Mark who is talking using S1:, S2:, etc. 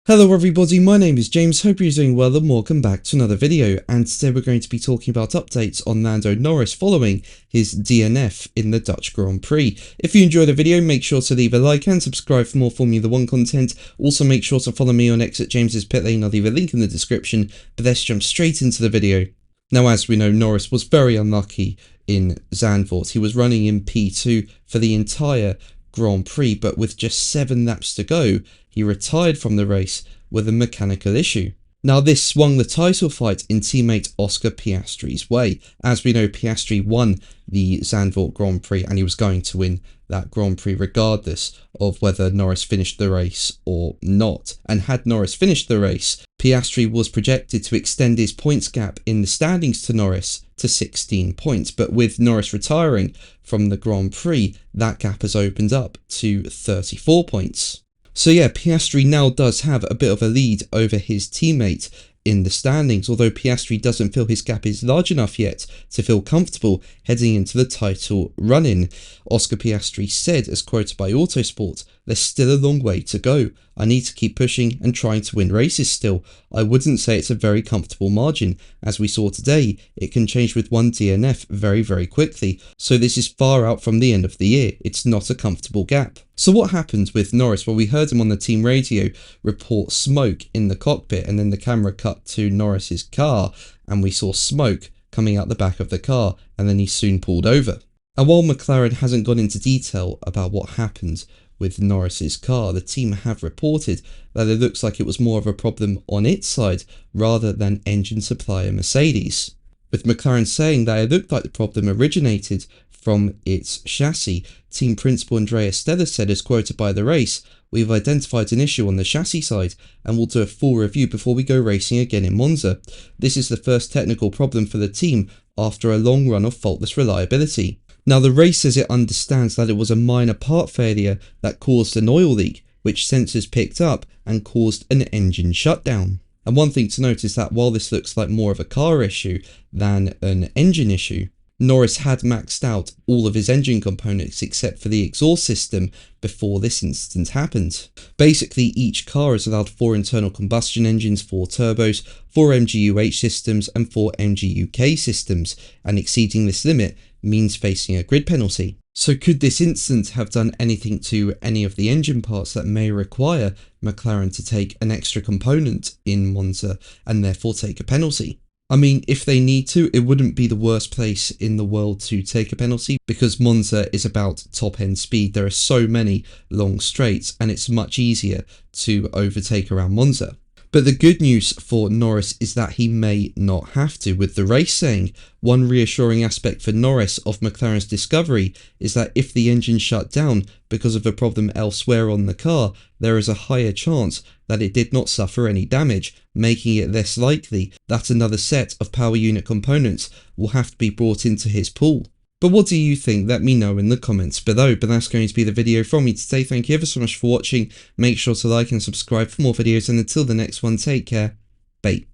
S1: Hello everybody, my name is James, hope you're doing well and welcome back to another video, and today we're going to be talking about updates on Lando Norris following his DNF in the Dutch Grand Prix. If you enjoyed the video, make sure to leave a like and subscribe for more Formula 1 content. Also make sure to follow me on X at James's Pit Lane, I'll leave a link in the description, but let's jump straight into the video. Now, as we know, Norris was very unlucky in Zandvoort. He was running in P2 for the entire Grand Prix, but with just 7 laps to go, he retired from the race with a mechanical issue. Now, this swung the title fight in teammate Oscar Piastri's way. As we know, Piastri won the Zandvoort Grand Prix and he was going to win that Grand Prix regardless of whether Norris finished the race or not. And had Norris finished the race, Piastri was projected to extend his points gap in the standings to Norris to 16 points. But with Norris retiring from the Grand Prix, that gap has opened up to 34 points. So yeah, Piastri now does have a bit of a lead over his teammate in the standings, although Piastri doesn't feel his gap is large enough yet to feel comfortable heading into the title run-in. Oscar Piastri said, as quoted by Autosport, "There's still a long way to go. I need to keep pushing and trying to win races still. I wouldn't say it's a very comfortable margin. As we saw today, it can change with one DNF very quickly, so this is far out from the end of the year. It's not a comfortable gap." So what happened with Norris? Well, we heard him on the team radio report smoke in the cockpit, and then the camera cut to Norris's car and we saw smoke coming out the back of the car, and then he soon pulled over. And while McLaren hasn't gone into detail about what happened with Norris's car, the team have reported that it looks like it was more of a problem on its side rather than engine supplier Mercedes, with McLaren saying that it looked like the problem originated from its chassis. Team principal Andrea Stella said, as quoted by The Race, "We've identified an issue on the chassis side and we'll do a full review before we go racing again in Monza. This is the first technical problem for the team after a long run of faultless reliability." Now, The Race says it understands that it was a minor part failure that caused an oil leak, which sensors picked up and caused an engine shutdown. And one thing to note is that while this looks like more of a car issue than an engine issue, Norris had maxed out all of his engine components except for the exhaust system before this incident happened. Basically, each car is allowed 4 internal combustion engines, 4 turbos, 4 MGUH systems and 4 MGUK systems, and exceeding this limit means facing a grid penalty. So could this incident have done anything to any of the engine parts that may require McLaren to take an extra component in Monza and therefore take a penalty? I mean, if they need to, it wouldn't be the worst place in the world to take a penalty, because Monza is about top-end speed. There are so many long straights and it's much easier to overtake around Monza. But the good news for Norris is that he may not have to, with The Race saying one reassuring aspect for Norris of McLaren's discovery is that if the engine shut down because of a problem elsewhere on the car, there is a higher chance that it did not suffer any damage, making it less likely that another set of power unit components will have to be brought into his pool. But what do you think? Let me know in the comments below. But that's going to be the video from me today. Thank you ever so much for watching. Make sure to like and subscribe for more videos, and until the next one, take care. Bye.